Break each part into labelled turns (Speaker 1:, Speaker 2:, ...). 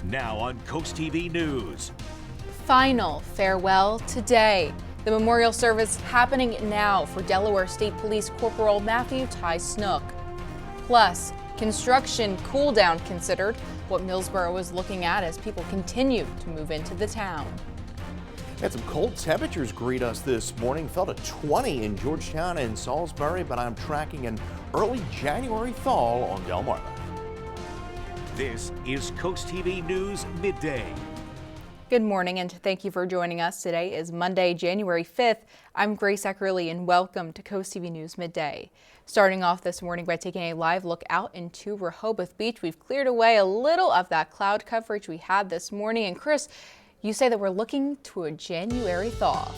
Speaker 1: Now on CoastTV News.
Speaker 2: Final farewell today. The memorial service happening now for Delaware State Police Corporal Matthew Ty Snook. Plus, construction cool down considered, what Millsboro is looking at as people continue to move into the town.
Speaker 3: And some cold temperatures greet us this morning. Fell to 20 in Georgetown and Salisbury, but I'm tracking an early January thaw on Delmarva.
Speaker 1: This is CoastTV News Midday.
Speaker 2: Good morning and thank you for joining us. Today is Monday, January 5th. I'm Grace Eckerly and welcome to CoastTV News Midday. Starting off this morning by taking a live look out into Rehoboth Beach. We've cleared away a little of that cloud coverage we had this morning. And Chris, you say that we're looking to a January thaw.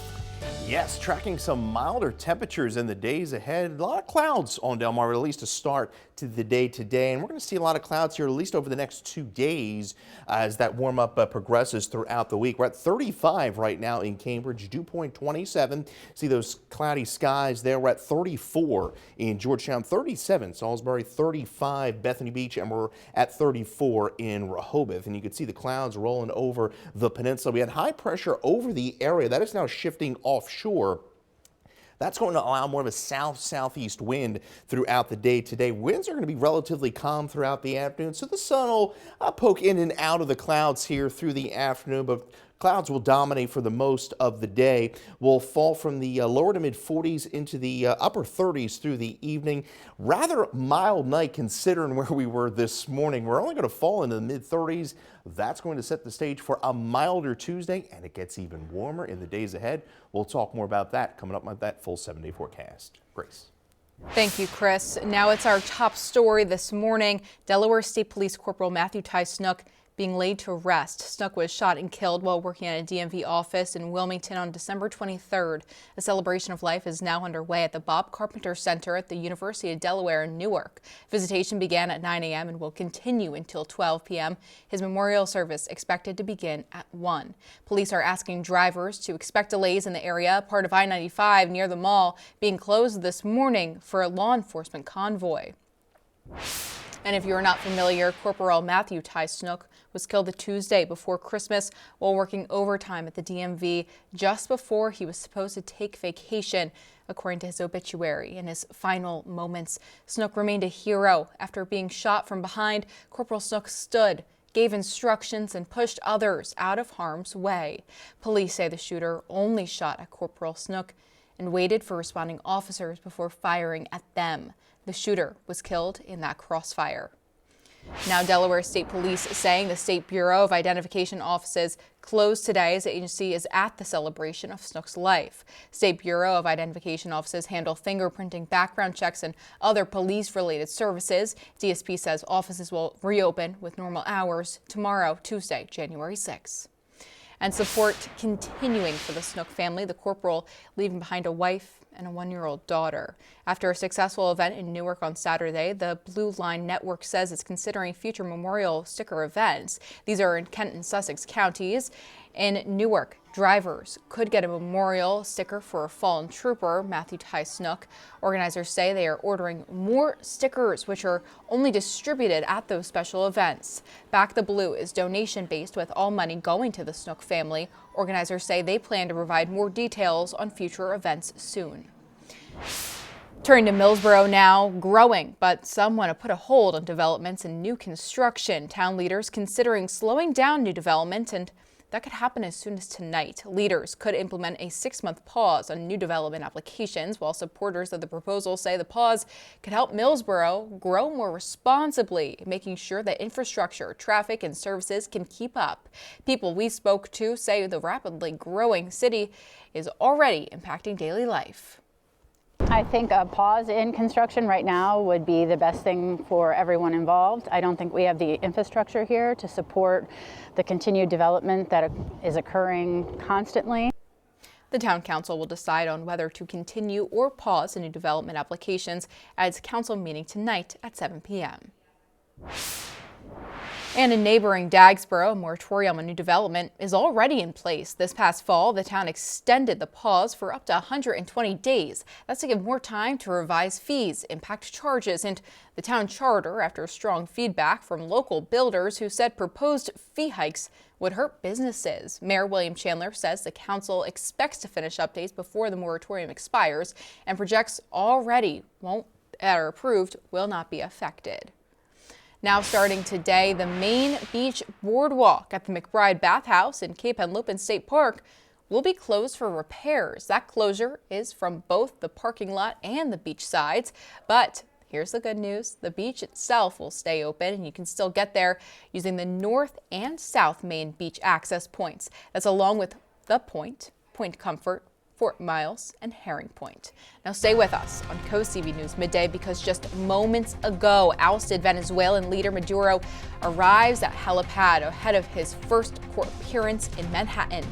Speaker 3: Yes, tracking some milder temperatures in the days ahead. A lot of clouds on Delmarva, at least to start to the day today. And we're going to see a lot of clouds here at least over the next 2 days as that warm up progresses throughout the week. We're at 35 right now in Cambridge, dew point 27. See those cloudy skies there. We're at 34 in Georgetown, 37 Salisbury, 35 Bethany Beach, and we're at 34 in Rehoboth. And you can see the clouds rolling over the peninsula. We had high pressure over the area that is now shifting offshore. That's going to allow more of a south-southeast wind throughout the day today. Winds are going to be relatively calm throughout the afternoon, so the sun will poke in and out of the clouds here through the afternoon, but clouds will dominate for the most of the day. We'll fall from the lower to mid 40s into the upper 30s through the evening. Rather mild night considering where we were this morning. We're only going to fall into the mid 30s. That's going to set the stage for a milder Tuesday, and it gets even warmer in the days ahead. We'll talk more about that coming up with that full 7-day forecast. Grace.
Speaker 2: Thank you, Chris. Now it's our top story this morning. Delaware State Police Corporal Matthew Ty Snook being laid to rest. Snook was shot and killed while working at a DMV office in Wilmington on December 23rd. A celebration of life is now underway at the Bob Carpenter Center at the University of Delaware in Newark. Visitation began at 9 a.m. and will continue until 12 p.m. His memorial service expected to begin at 1. Police are asking drivers to expect delays in the area, part of I-95 near the mall being closed this morning for a law enforcement convoy. And if you're not familiar, Corporal Matthew Ty Snook was killed the Tuesday before Christmas while working overtime at the DMV just before he was supposed to take vacation, according to his obituary. In his final moments, Snook remained a hero. After being shot from behind, Corporal Snook stood, gave instructions, and pushed others out of harm's way. Police say the shooter only shot at Corporal Snook and waited for responding officers before firing at them. The shooter was killed in that crossfire. Now, Delaware State Police saying the State Bureau of Identification offices closed today as the agency is at the celebration of Snook's life. State Bureau of Identification offices handle fingerprinting, background checks, and other police-related services. DSP says offices will reopen with normal hours tomorrow, Tuesday, January 6th. And support continuing for the Snook family, the corporal leaving behind a wife and a 1-year-old daughter. After a successful event in Newark on Saturday, the Blue Line Network says it's considering future memorial sticker events. These are in Kent and Sussex counties. In Newark, drivers could get a memorial sticker for a fallen trooper, Matthew Ty Snook. Organizers say they are ordering more stickers, which are only distributed at those special events. Back the Blue is donation-based, with all money going to the Snook family. Organizers say they plan to provide more details on future events soon. Turning to Millsboro now, growing, but some want to put a hold on developments and new construction. Town leaders considering slowing down new development, and that could happen as soon as tonight. Leaders could implement a 6-month pause on new development applications, while supporters of the proposal say the pause could help Millsboro grow more responsibly, making sure that infrastructure, traffic, and services can keep up. People we spoke to say the rapidly growing city is already impacting daily life.
Speaker 4: I think a pause in construction right now would be the best thing for everyone involved. I don't think we have the infrastructure here to support the continued development that is occurring constantly.
Speaker 2: The town council will decide on whether to continue or pause the new development applications at its council meeting tonight at 7 p.m. And in neighboring Dagsboro, a moratorium on new development is already in place. This past fall, the town extended the pause for up to 120 days. That's to give more time to revise fees, impact charges, and the town charter after strong feedback from local builders who said proposed fee hikes would hurt businesses. Mayor William Chandler says the council expects to finish updates before the moratorium expires, and projects already are approved will not be affected. Now starting today, the main beach boardwalk at the McBride Bathhouse in Cape Henlopen State Park will be closed for repairs. That closure is from both the parking lot and the beach sides. But here's the good news. The beach itself will stay open and you can still get there using the north and south main beach access points. That's along with the Point, Point Comfort, Fort Miles, and Herring Point. Now stay with us on CoastTV News Midday because just moments ago, ousted Venezuelan leader Maduro arrives at helipad ahead of his first court appearance in Manhattan.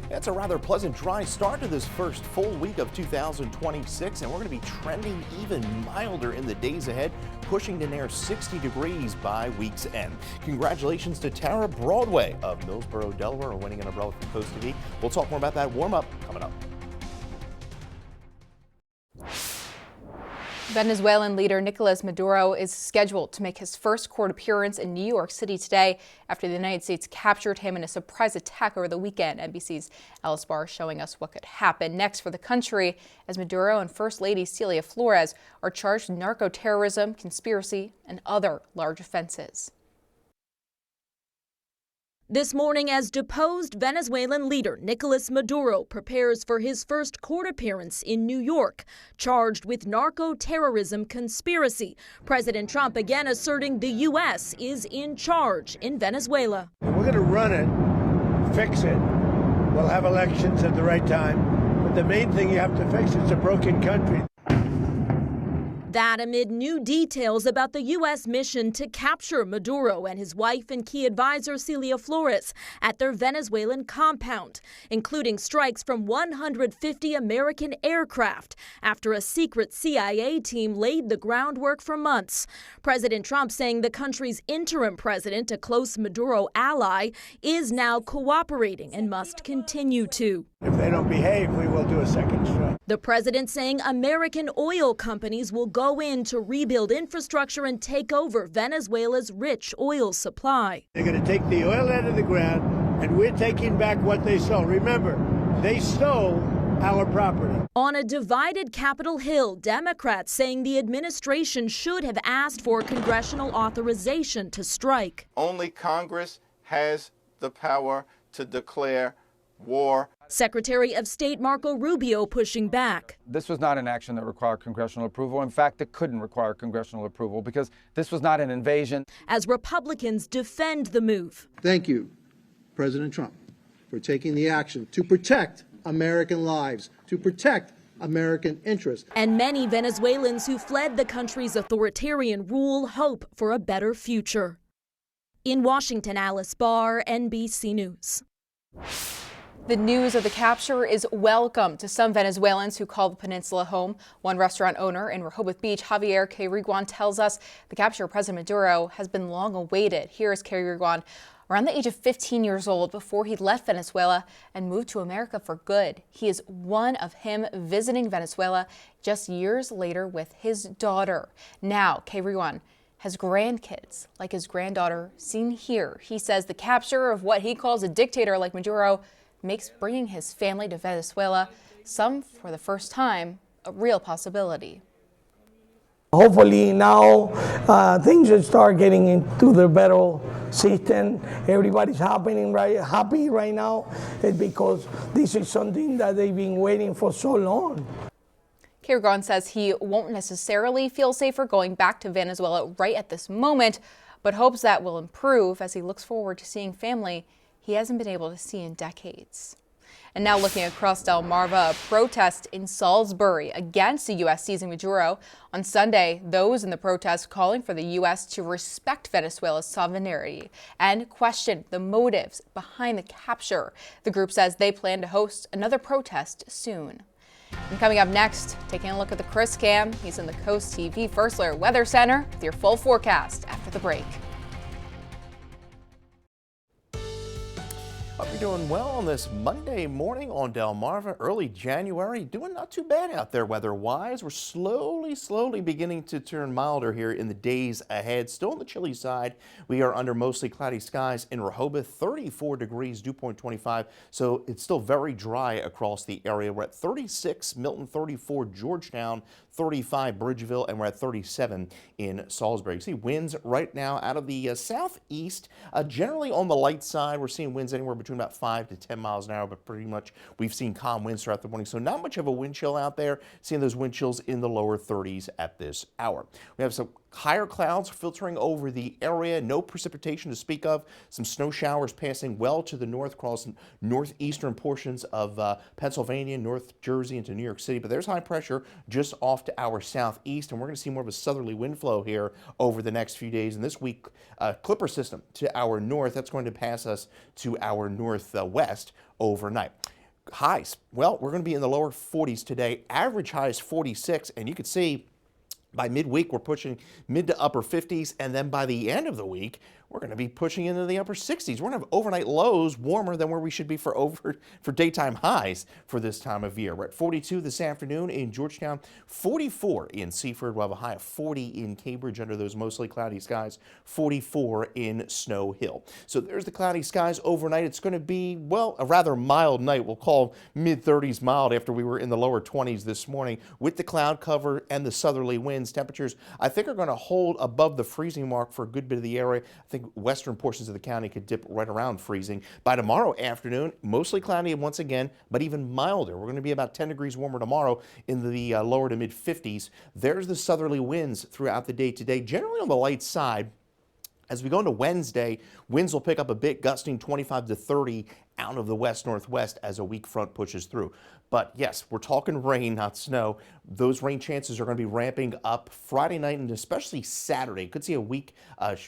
Speaker 3: It's a rather pleasant dry start to this first full week of 2026, and we're going to be trending even milder in the days ahead, pushing to near 60 degrees by week's end. Congratulations to Tara Broadway of Millsboro, Delaware, winning an umbrella from CoastTV. We'll talk more about that warm-up coming up.
Speaker 2: Venezuelan leader Nicolas Maduro is scheduled to make his first court appearance in New York City today after the United States captured him in a surprise attack over the weekend. NBC's Alice Barr showing us what could happen next for the country as Maduro and First Lady Celia Flores are charged with narco-terrorism, conspiracy, and other large offenses.
Speaker 5: This morning, as deposed Venezuelan leader Nicolas Maduro prepares for his first court appearance in New York, charged with narco-terrorism conspiracy, President Trump again asserting the U.S. is in charge in Venezuela.
Speaker 6: We're going to run it, fix it. We'll have elections at the right time. But the main thing you have to fix is a broken country.
Speaker 5: That amid new details about the U.S. mission to capture Maduro and his wife and key advisor Celia Flores at their Venezuelan compound, including strikes from 150 American aircraft after a secret CIA team laid the groundwork for months. President Trump saying the country's interim president, a close Maduro ally, is now cooperating and must continue to.
Speaker 6: If they don't behave, we will do a second strike.
Speaker 5: The president saying American oil companies will go in to rebuild infrastructure and take over Venezuela's rich oil supply.
Speaker 6: They're going to take the oil out of the ground, and we're taking back what they stole. Remember, they stole our property.
Speaker 5: On a divided Capitol Hill, Democrats saying the administration should have asked for congressional authorization to strike.
Speaker 7: Only Congress has the power to declare war.
Speaker 5: Secretary of State Marco Rubio pushing back.
Speaker 8: This was not an action that required congressional approval. In fact, it couldn't require congressional approval because this was not an invasion.
Speaker 5: As Republicans defend the move.
Speaker 9: Thank you, President Trump, for taking the action to protect American lives, to protect American interests.
Speaker 5: And many Venezuelans who fled the country's authoritarian rule hope for a better future. In Washington, Alice Barr, NBC News.
Speaker 2: The news of the capture is welcome to some Venezuelans who call the peninsula home. One restaurant owner in Rehoboth Beach, Javier Queiriguan, tells us the capture of President Maduro has been long awaited. Here is Queiriguan, around the age of 15 years old before he left Venezuela and moved to America for good. He is one of him visiting Venezuela just years later with his daughter. Now, Queiriguan has grandkids like his granddaughter seen here. He says the capture of what he calls a dictator like Maduro makes bringing his family to Venezuela, some for the first time, a real possibility.
Speaker 10: Hopefully now things will start getting into the better system. Everybody's happy right now because this is something that they've been waiting for so long.
Speaker 2: Queiriguan says he won't necessarily feel safer going back to Venezuela right at this moment, but hopes that will improve as he looks forward to seeing family he hasn't been able to see in decades. And now looking across Delmarva, a protest in Salisbury against the U.S. seizing Maduro. On Sunday, those in the protest calling for the U.S. to respect Venezuela's sovereignty and question the motives behind the capture. The group says they plan to host another protest soon. And coming up next, taking a look at the Chris Cam. He's in the CoastTV First Alert Weather Center with your full forecast after the break.
Speaker 3: Hope you're doing well on this Monday morning on Delmarva, early January. Doing not too bad out there weather-wise. We're slowly beginning to turn milder here in the days ahead. Still on the chilly side. We are under mostly cloudy skies in Rehoboth, 34 degrees, dew point 25. So it's still very dry across the area. We're at 36, Milton 34, Georgetown 35, Bridgeville, and we're at 37 in Salisbury. You see winds right now out of the southeast, generally on the light side. We're seeing winds anywhere between about 5 to 10 miles an hour, but pretty much we've seen calm winds throughout the morning. So not much of a wind chill out there. Seeing those wind chills in the lower 30s at this hour. We have some higher clouds filtering over the area. No precipitation to speak of. Some snow showers passing well to the north across northeastern portions of Pennsylvania, North Jersey into New York City. But there's high pressure just off to our southeast, and we're going to see more of a southerly wind flow here over the next few days. And this week, Clipper system to our north, that's going to pass us to our northwest overnight. Highs, well, we're going to be in the lower 40s today. Average high is 46, and you can see by midweek, we're pushing mid to upper 50s, and then by the end of the week, we're going to be pushing into the upper 60s. We're going to have overnight lows warmer than where we should be for daytime highs for this time of year. We're at 42 this afternoon in Georgetown, 44 in Seaford. We'll have a high of 40 in Cambridge under those mostly cloudy skies, 44 in Snow Hill. So there's the cloudy skies overnight. It's going to be, well, a rather mild night. We'll call mid-30s mild after we were in the lower 20s this morning with the cloud cover and the southerly winds. Temperatures, I think, are going to hold above the freezing mark for a good bit of the area. I think western portions of the county could dip right around freezing. By tomorrow afternoon, mostly cloudy once again, but even milder. We're going to be about 10 degrees warmer tomorrow in the lower to mid 50s. There's the southerly winds throughout the day today, generally on the light side. As we go into Wednesday, winds will pick up a bit, gusting 25 to 30 out of the west-northwest as a weak front pushes through. But yes, we're talking rain, not snow. Those rain chances are going to be ramping up Friday night and especially Saturday. Could see a weak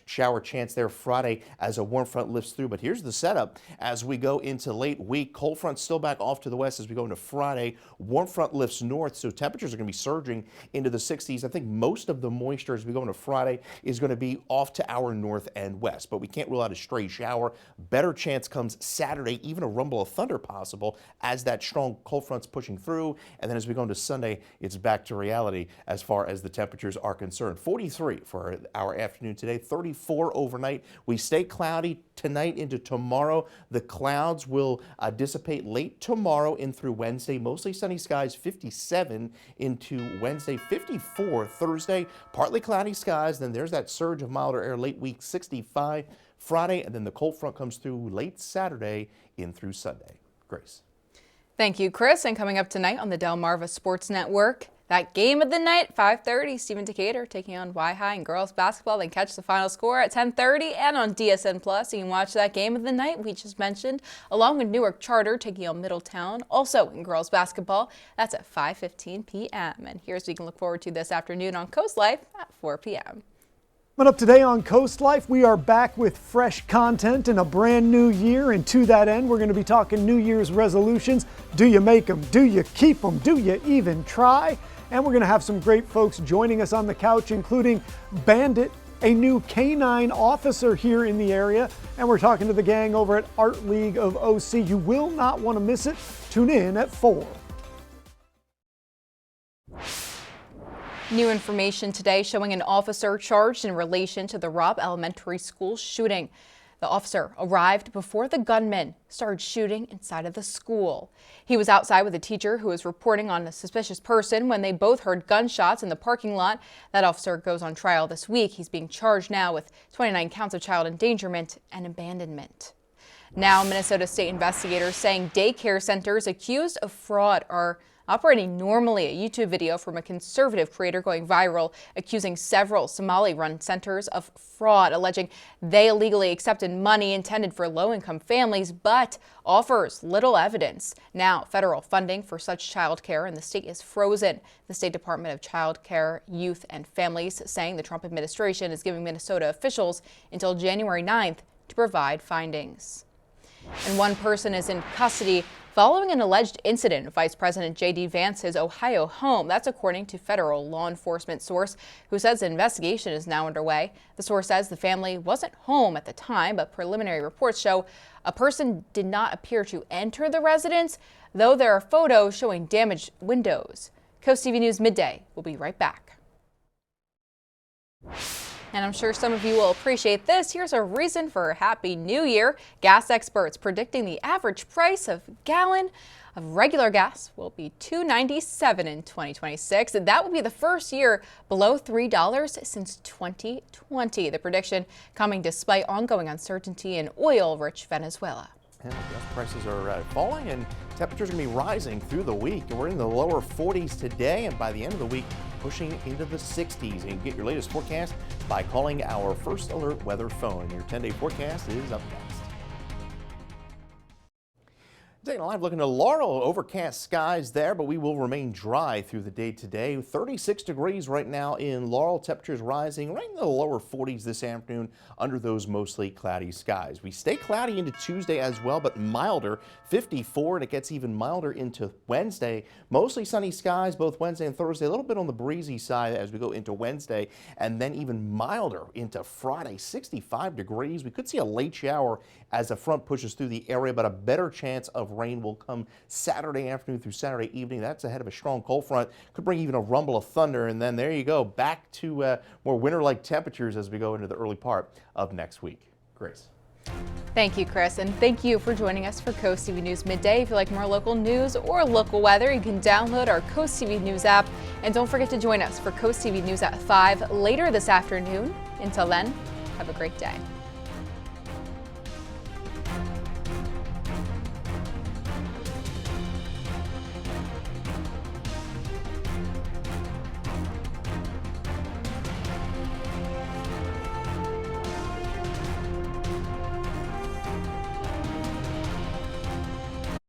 Speaker 3: shower chance there Friday as a warm front lifts through. But here's the setup as we go into late week. Cold front still back off to the west as we go into Friday. Warm front lifts north, so temperatures are going to be surging into the 60s. I think most of the moisture as we go into Friday is going to be off to our north and west. But we can't rule out a stray shower. Better chance comes Saturday, even a rumble of thunder possible as that strong cold front's pushing through. And then as we go into Sunday, it's back to reality as far as the temperatures are concerned. 43 for our afternoon today, 34 overnight. We stay cloudy tonight into tomorrow. The clouds will dissipate late tomorrow in through Wednesday. Mostly sunny skies, 57 into Wednesday, 54 Thursday. Partly cloudy skies. Then there's that surge of milder air late week, 65 Friday. And then the cold front comes through late Saturday in through Sunday. Grace.
Speaker 2: Thank you, Chris. And coming up tonight on the Delmarva Sports Network, that game of the night, 5:30, Stephen Decatur taking on Y-High in girls basketball. Then catch the final score at 10:30 and on DSN Plus. You can watch that game of the night we just mentioned, along with Newark Charter taking on Middletown, also in girls basketball. That's at 5:15 p.m. And here's what you can look forward to this afternoon on Coast Life at 4 p.m.
Speaker 11: Coming up today on Coast Life, we are back with fresh content in a brand new year. And to that end, we're going to be talking New Year's resolutions. Do you make them? Do you keep them? Do you even try? And we're going to have some great folks joining us on the couch, including Bandit, a new canine officer here in the area. And we're talking to the gang over at Art League of OC. You will not want to miss it. Tune in at 4.
Speaker 2: New information today showing an officer charged in relation to the Robb Elementary School shooting. The officer arrived before the gunman started shooting inside of the school. He was outside with a teacher who was reporting on a suspicious person when they both heard gunshots in the parking lot. That officer goes on trial this week. He's being charged now with 29 counts of child endangerment and abandonment. Now, Minnesota state investigators saying daycare centers accused of fraud are operating normally. A YouTube video from a conservative creator going viral accusing several Somali-run centers of fraud, alleging they illegally accepted money intended for low-income families, but offers little evidence. Now, federal funding for such child care in the state is frozen. The State Department of Child Care, Youth and Families saying the Trump administration is giving Minnesota officials until January 9th to provide findings. And one person is in custody following an alleged incident at Vice President J.D. Vance's Ohio home. That's according to federal law enforcement source who says an investigation is now underway. The source says the family wasn't home at the time, but preliminary reports show a person did not appear to enter the residence, though there are photos showing damaged windows. CoastTV News Midday will be right back. And I'm sure some of you will appreciate this. Here's a reason for a happy new year. Gas experts predicting the average price of a gallon of regular gas will be $2.97 in 2026. That will be the first year below $3 since 2020. The prediction coming despite ongoing uncertainty in oil-rich Venezuela.
Speaker 3: And gas prices are falling and temperatures are going to be rising through the week. We're in the lower 40s today, and by the end of the week, pushing into the 60s. And get your latest forecast by calling our First Alert weather phone. Your 10-day forecast is up next. Taking a live look into Laurel, overcast skies there, but we will remain dry through the day today. 36 degrees right now in Laurel. Temperatures rising right in the lower 40s this afternoon under those mostly cloudy skies. We stay cloudy into Tuesday as well, but milder, 54, and it gets even milder into Wednesday. Mostly sunny skies both Wednesday and Thursday, a little bit on the breezy side as we go into Wednesday, and then even milder into Friday, 65 degrees. We could see a late shower as a front pushes through the area, but a better chance of rain will come Saturday afternoon through Saturday evening. That's ahead of a strong cold front. Could bring even a rumble of thunder, and then there you go, back to more winter-like temperatures as we go into the early part of next week. Grace.
Speaker 2: Thank you, Chris, and thank you for joining us for Coast TV News Midday. If you like more local news or local weather, you can download our Coast TV News app. And don't forget to join us for Coast TV News at 5 later this afternoon. Until then, have a great day.